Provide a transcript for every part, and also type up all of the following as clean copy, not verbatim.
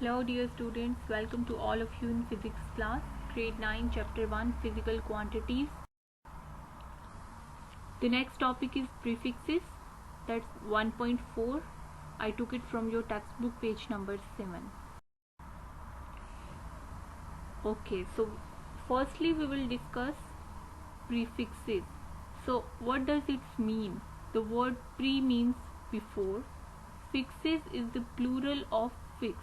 Hello dear students, welcome to all of you in physics class, grade 9, chapter 1, physical quantities. The next topic is prefixes, that's 1.4. I took it from your textbook, page number 7. Okay, so firstly we will discuss prefixes. So what does it mean? The word pre means before. Fixes is the plural of fix.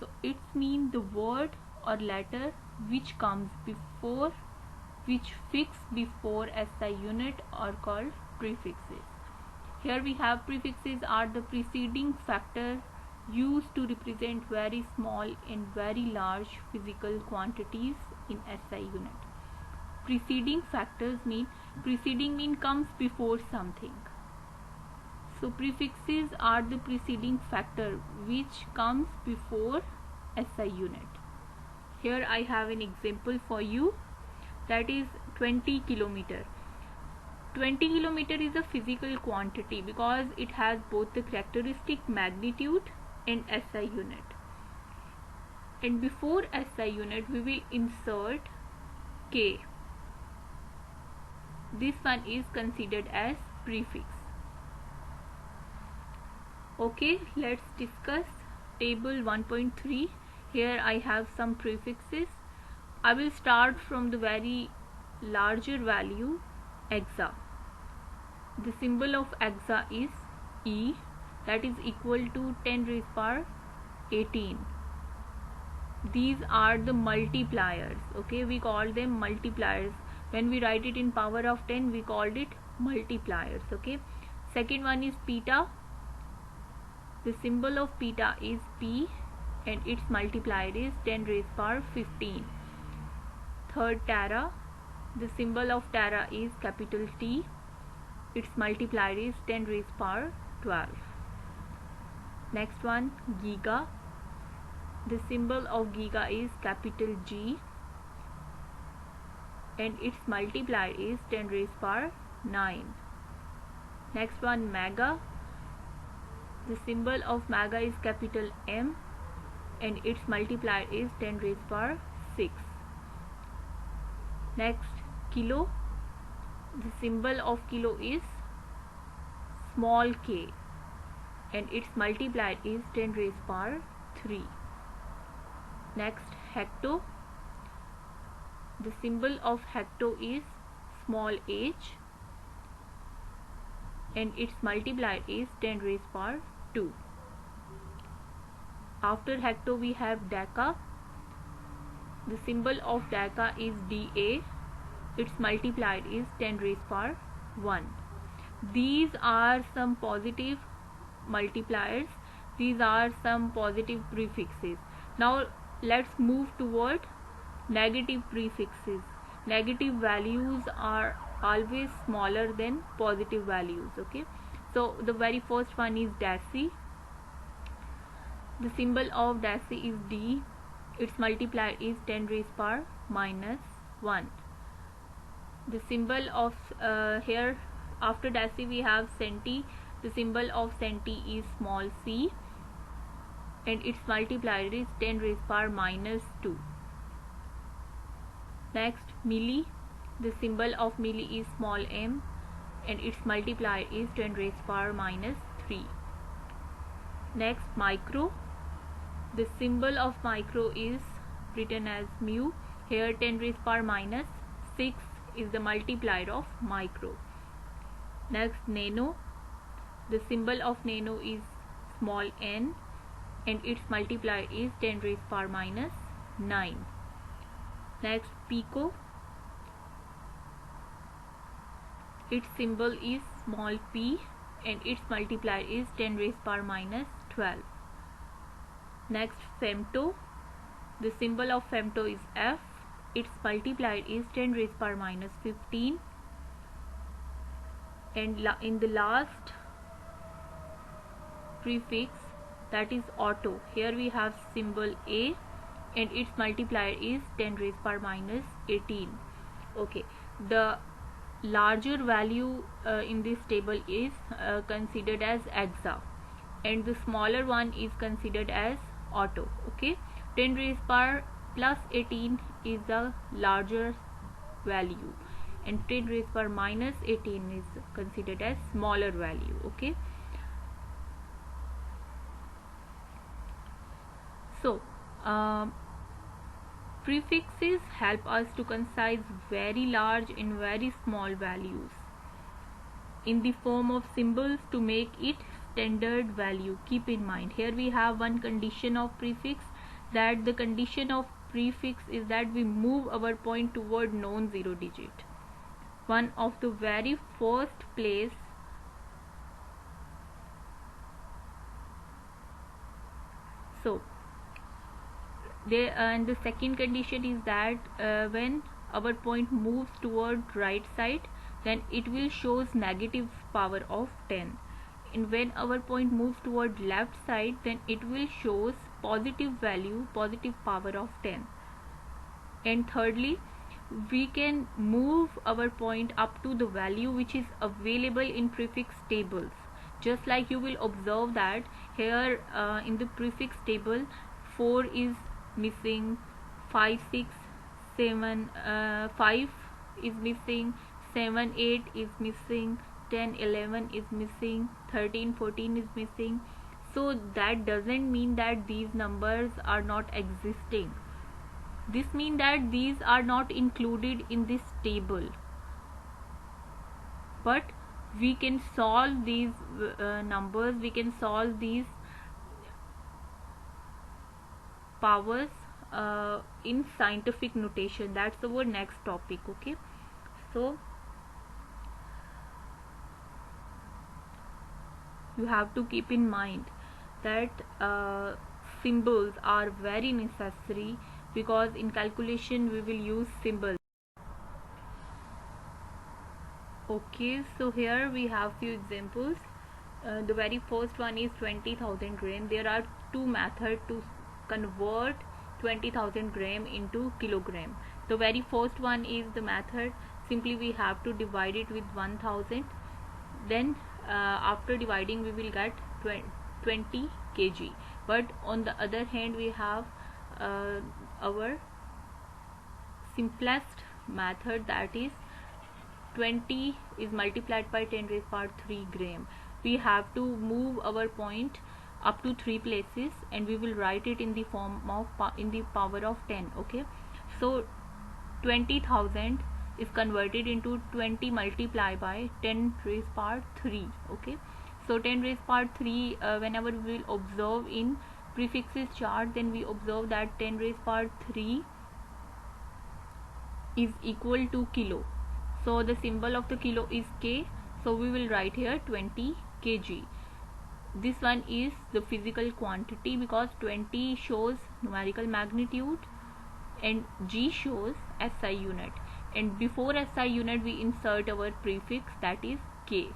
So it's mean the word or letter which comes before, which fix before SI unit are called prefixes. Here we have prefixes are the preceding factor used to represent very small and very large physical quantities in SI unit. Preceding factors mean comes before something. So prefixes are the preceding factor which comes before SI unit. Here I have an example for you, that is 20 kilometer. 20 kilometer is a physical quantity because it has both the characteristic magnitude and SI unit. And before SI unit we will insert K. This one is considered as prefix. Okay, let's discuss table 1.3. Here I have some prefixes. I will start from the very larger value, exa. The symbol of exa is E, that is equal to 10 raised power 18. These are the multipliers. Okay, we call them multipliers. When we write it in power of 10, we called it multipliers. Okay, second one is peta. The symbol of peta is P and its multiplier is 10 raised power 15. Third, tera. The symbol of tera is capital T. Its multiplier is 10 raised power 12. Next one, giga. The symbol of giga is capital G and its multiplier is 10 raised power 9. Next one, mega. The symbol of mega is capital M and its multiplier is 10 raised power 6. Next, kilo. The symbol of kilo is small k and its multiplier is 10 raised power 3. Next, hecto. The symbol of hecto is small h and its multiplier is 10 raised power 2. After hecto we have deca. The symbol of deca is dA. Its multiplier is 10 raised power 1. These are some positive multipliers. These are some positive prefixes. Now let's move toward negative prefixes. Negative values are always smaller than positive values. Okay, so the very first one is daci. The symbol of daci is D. Its multiplier is 10 raised power minus 1. The symbol of here after daci we have centi. The symbol of centi is small c and its multiplier is 10 raised power minus 2. Next, milli. The symbol of milli is small m and its multiplier is 10 raised power minus 3. Next, micro. The symbol of micro is written as mu. Here 10 raised power minus 6 is the multiplier of micro. Next, nano. The symbol of nano is small n and its multiplier is 10 raised power minus 9. Next, pico. Its symbol is small p and its multiplier is 10 raised power minus 12. Next, femto. The symbol of femto is F. Its multiplier is 10 raised power minus 15. And in the last prefix, that is auto. Here we have symbol A and its multiplier is 10 raised power minus 18. Okay, the larger value in this table is considered as exa and the smaller one is considered as auto. Okay, 10 raised power plus 18 is the larger value, and 10 raised power minus 18 is considered as smaller value. Okay, so prefixes help us to concise very large and very small values in the form of symbols to make it standard value. Keep in mind, here we have one condition of prefix, that the condition of prefix is that we move our point toward non-zero digit. One of the very first place so there, and the second condition is that when our point moves toward right side, then it will shows negative power of 10, and when our point moves toward left side, then it will shows positive value, positive power of 10. And thirdly, we can move our point up to the value which is available in prefix tables. Just like you will observe that here in the prefix table 4 is missing, 5 6 7 5 is missing, 7 8 is missing, 10 11 is missing, 13 14 is missing. So that doesn't mean that these numbers are not existing. This means that these are not included in this table, but we can solve these numbers, we can solve these powers in scientific notation. That's our next topic. Okay, so you have to keep in mind that symbols are very necessary, because in calculation we will use symbols. Okay, so here we have few examples. The very first one is 20,000 gram. There are two methods to convert 20,000 gram into kilogram. The very first one is the method, simply we have to divide it with 1000, then after dividing we will get 20 kg. But on the other hand, we have our simplest method, that is 20 is multiplied by 10 raised power 3 gram. We have to move our point up to 3 places, and we will write it in the form of in the power of 10. Okay, so 20,000 is converted into 20 multiplied by 10 raised power 3. Okay, so 10 raised power 3 whenever we will observe in prefixes chart, then we observe that 10 raised power 3 is equal to kilo. So the symbol of the kilo is K, so we will write here 20 kg. This one is the physical quantity, because 20 shows numerical magnitude and G shows SI unit, and before SI unit we insert our prefix, that is K.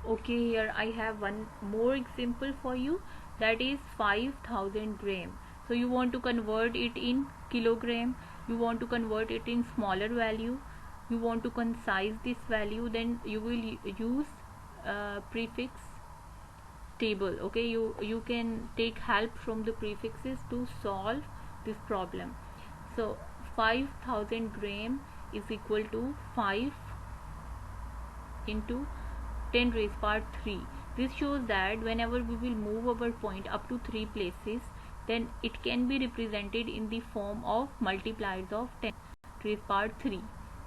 Okay, here I have one more example for you, that is 5,000 gram. So you want to convert it in kilogram, you want to convert it in smaller value, you want to concise this value, then you will use prefix table. Okay, you can take help from the prefixes to solve this problem. So 5,000 gram is equal to 5 into 10 raised power 3. This shows that whenever we will move our point up to 3 places, then it can be represented in the form of multipliers of 10 raised power 3.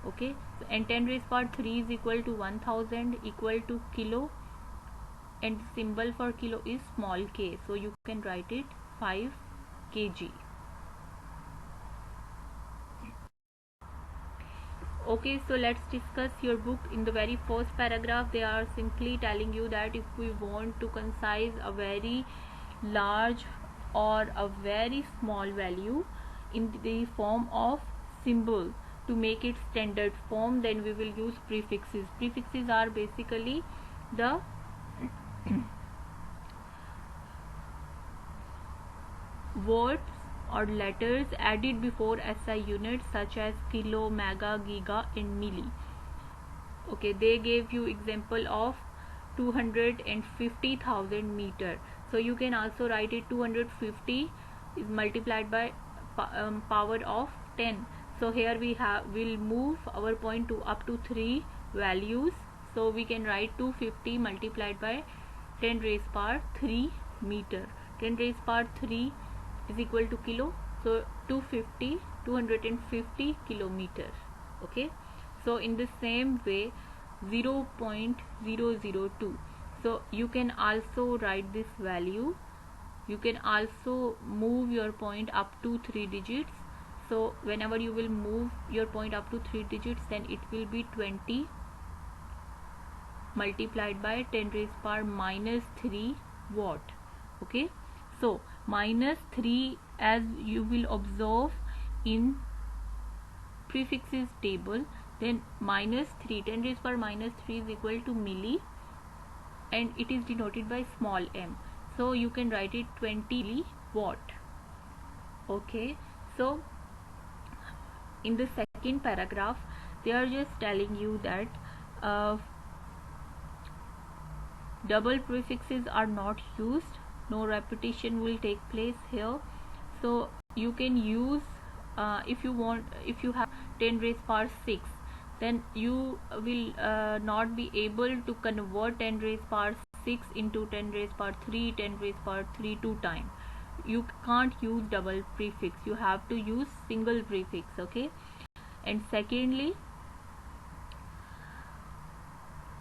Okay, and 10 raised power 3 is equal to 1000 equal to kilo, and the symbol for kilo is small k, so you can write it 5 kg. Okay, so let's discuss your book. In the very first paragraph, they are simply telling you that if we want to concise a very large or a very small value in the form of symbol to make it standard form, then we will use prefixes. Prefixes are basically the words or letters added before SI units such as kilo, mega, giga and milli. Okay, they gave you example of 250,000 meter. So you can also write it 250 is multiplied by power of 10. So here we'll move our point to up to 3 values. So we can write 250 multiplied by 10 raised power 3 meter. 10 raised power 3 is equal to kilo. So 250 kilometers. Okay. So in the same way 0.002. So you can also write this value. You can also move your point up to 3 digits. So whenever you will move your point up to 3 digits, then it will be 20 multiplied by 10 raised power minus 3 watt. Okay. So minus 3, as you will observe in prefixes table, then minus 3, 10 raised power minus 3 is equal to milli, and it is denoted by small m. So you can write it 20 milliwatt. Okay. So in the second paragraph they are just telling you that double prefixes are not used, no repetition will take place here. So you can use if you have 10 raised power 6, then you will not be able to convert 10 raised power 6 into 10 raised power 3, 10 raised power 3 two times. You can't use double prefix, you have to use single prefix. Okay. And secondly,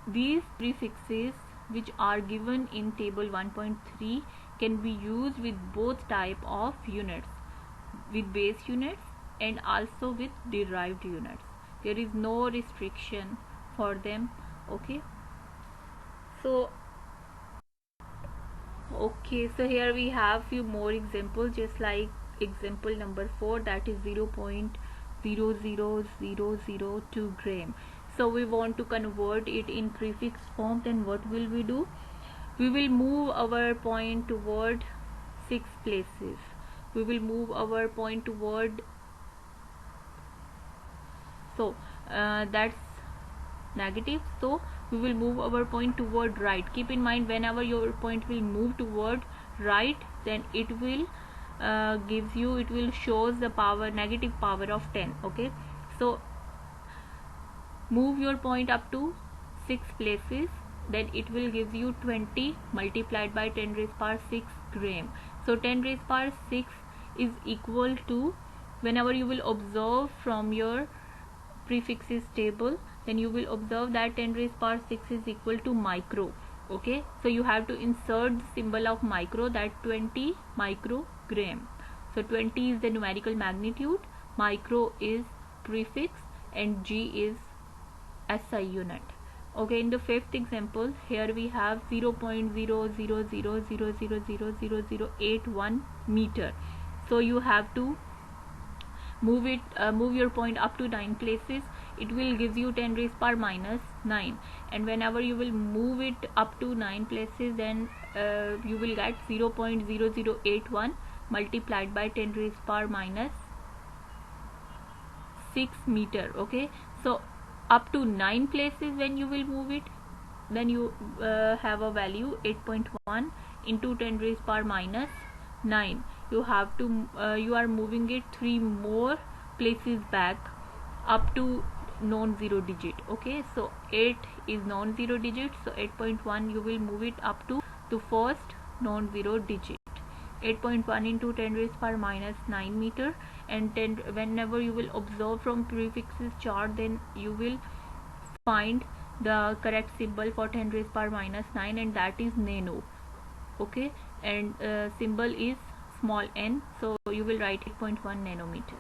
these prefixes which are given in table 1.3 can be used with both type of units, with base units and also with derived units. There is no restriction for them. Okay. So here we have few more examples, just like example number 4, that is 0.00002 gram. So we want to convert it in prefix form. Then what will we do? We will move our point toward 6 places. We will move our point toward, so that's negative, so we will move our point toward right. Keep in mind, whenever your point will move toward right, then it will it will shows the power, negative power of 10. Okay. So move your point up to 6 places, then it will give you 20 multiplied by 10 raised power 6 gram. So 10 raised power 6 is equal to, whenever you will observe from your prefixes table, then you will observe that 10 raised power 6 is equal to micro. Okay. So you have to insert the symbol of micro, that 20 microgram. So 20 is the numerical magnitude, micro is prefix, and G is SI unit. Okay. In the fifth example, here we have 0.00000000081 meter. So you have to move your point up to 9 places. It will give you 10 raised power minus 9, and whenever you will move it up to 9 places, then you will get 0.0081 multiplied by 10 raised power minus 6 meter. Okay. So up to 9 places when you will move it, then you have a value 8.1 into 10 raised power minus 9. You have to you are moving it 3 more places back up to non-zero digit. Okay. So 8 is non-zero digit, so 8.1 you will move it up to the first non-zero digit. 8.1 into 10 raised power minus 9 meter, and 10, whenever you will observe from prefixes chart, then you will find the correct symbol for 10 raised power minus 9, and that is nano. Okay. And symbol is small n, so you will write 8.1 nanometer.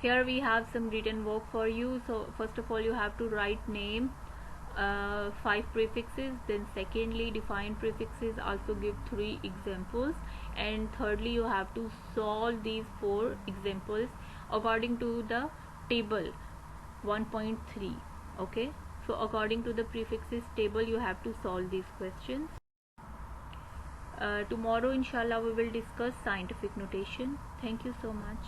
Here we have some written work for you. So first of all, you have to write name, 5 prefixes, then secondly define prefixes, also give 3 examples, and thirdly you have to solve these 4 examples according to the table 1.3. Okay. So according to the prefixes table you have to solve these questions. Tomorrow inshallah we will discuss scientific notation. Thank you so much.